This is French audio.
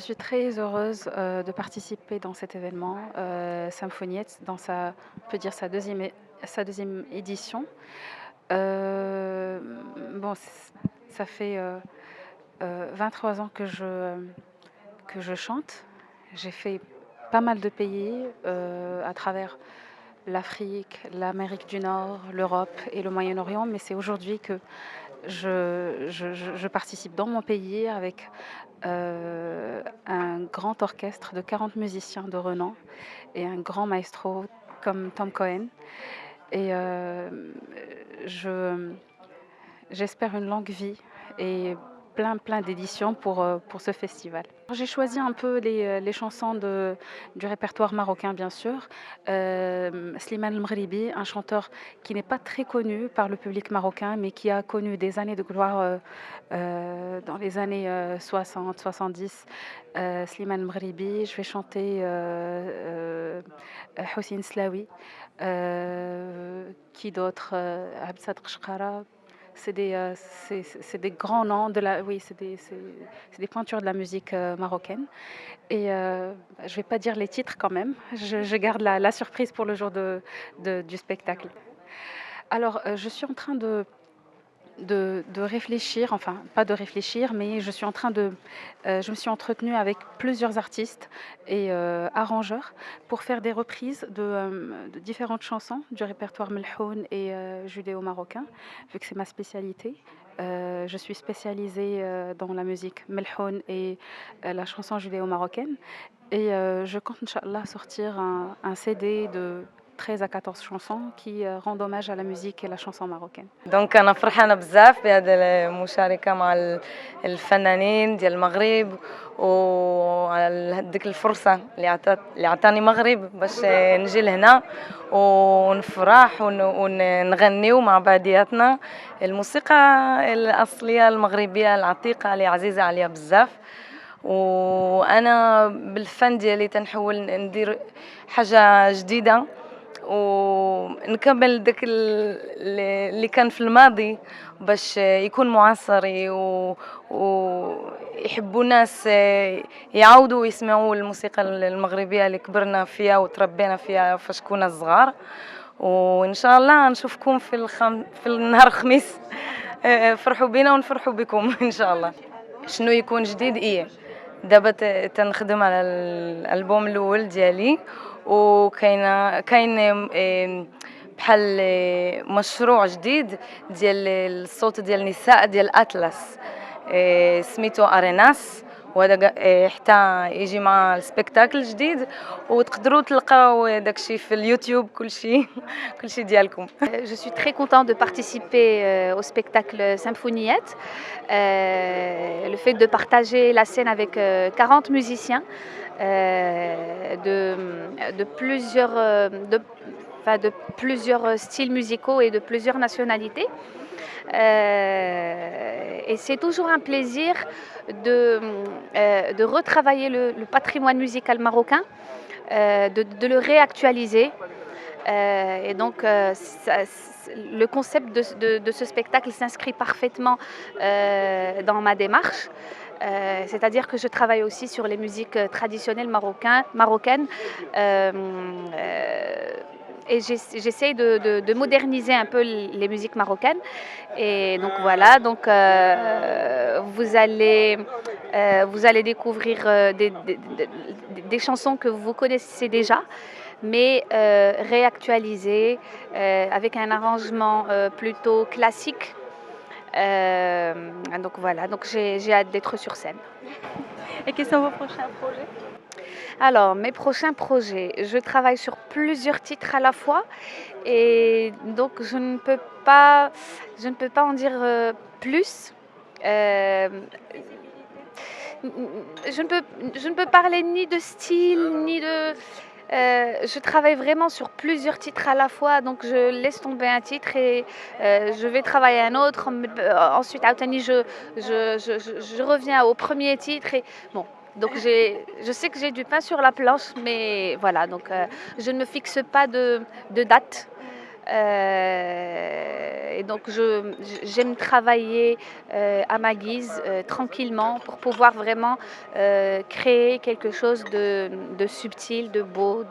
suis très heureuse de participer dans cet événement, Symphoniette, dans on peut dire sa deuxième édition. Euh, bon, ça fait 23 ans que je chante. J'ai fait pas mal de pays à travers l'Afrique, l'Amérique du Nord, l'Europe et le Moyen-Orient, mais c'est aujourd'hui que je participe dans mon pays avec un grand orchestre de 40 musiciens de renom et un grand maestro comme Tom Cohen. Et je, j'espère une longue vie et plein d'éditions pour ce festival. J'ai choisi un peu les chansons du répertoire marocain, bien sûr. Slimane El Mghribi, un chanteur qui n'est pas très connu par le public marocain, mais qui a connu des années de gloire dans les années 60, 70. Slimane El Mghribi, je vais chanter Houssine Slaoui. Qui d'autre Absat Kshkara. C'est des grands noms de la, oui, c'est des pointures de la musique marocaine. Et je vais pas dire les titres quand même. Je garde la surprise pour le jour du spectacle. Alors, je suis en train de réfléchir, enfin pas de réfléchir, mais je me suis entretenue avec plusieurs artistes et arrangeurs pour faire des reprises de différentes chansons du répertoire melhoun et judéo-marocain, vu que c'est ma spécialité. Je suis spécialisée dans la musique melhoun et la chanson judéo-marocaine. Et je compte, Inch'Allah, sortir un CD de 13 à 14 chansons qui rendent hommage à la musique et la chanson marocaine. دونك انا فرحانه بزاف بهذه المشاركه مع الفنانين ديال المغرب وعلى ديك الفرصه اللي عطاني المغرب باش نجي لهنا ونفرح ونغنيو مع بعضياتنا الموسيقى الاصليه المغربيه العتيقه اللي عزيزه عليا بزاف. وانا بالفن ديالي تنحاول ندير حاجه جديده ونكمل داك اللي كان في الماضي باش يكون معاصري ويحبوا الناس يعاودوا يسمعوا الموسيقى المغربيه اللي كبرنا فيها وتربينا فيها فاش كنا صغار. وان شاء الله نشوفكم في النهار الخميس. فرحوا بينا ونفرحوا بكم ان شاء الله. شنو يكون جديد؟ دابا تنخدم على الالبوم الاول ديالي كاين بحال مشروع جديد ديال الصوت ديال النساء ديال اطلس سميتو اريناس وهذا حتى يجي مع السبيكتاكل جديد وتقدروا تلقاو داكشي في اليوتيوب كلشي ديالكم. Je suis très contente de participer au spectacle Symphoniette. Le fait de partager la scène avec 40 musiciens de plusieurs styles musicaux et de plusieurs nationalités. Et c'est toujours un plaisir de retravailler le patrimoine musical marocain, de le réactualiser. Et donc, le concept de ce spectacle s'inscrit parfaitement dans ma démarche. C'est-à-dire que je travaille aussi sur les musiques traditionnelles marocaines. Et j'essaie de moderniser un peu les musiques marocaines. Et donc voilà, donc vous allez découvrir des chansons que vous connaissez déjà, mais réactualisées avec un arrangement plutôt classique. Donc voilà, donc j'ai hâte d'être sur scène. Et quels sont vos prochains projets ? Alors, mes prochains projets, je travaille sur plusieurs titres à la fois et donc je ne peux pas en dire plus. Je ne peux parler ni de style, ni de... je travaille vraiment sur plusieurs titres à la fois, donc je laisse tomber un titre et je vais travailler un autre. Ensuite, je reviens au premier titre et bon. Donc je sais que j'ai du pain sur la planche, mais voilà, donc je ne me fixe pas de date. Et donc j'aime travailler à ma guise, tranquillement, pour pouvoir vraiment créer quelque chose de subtil, de beau,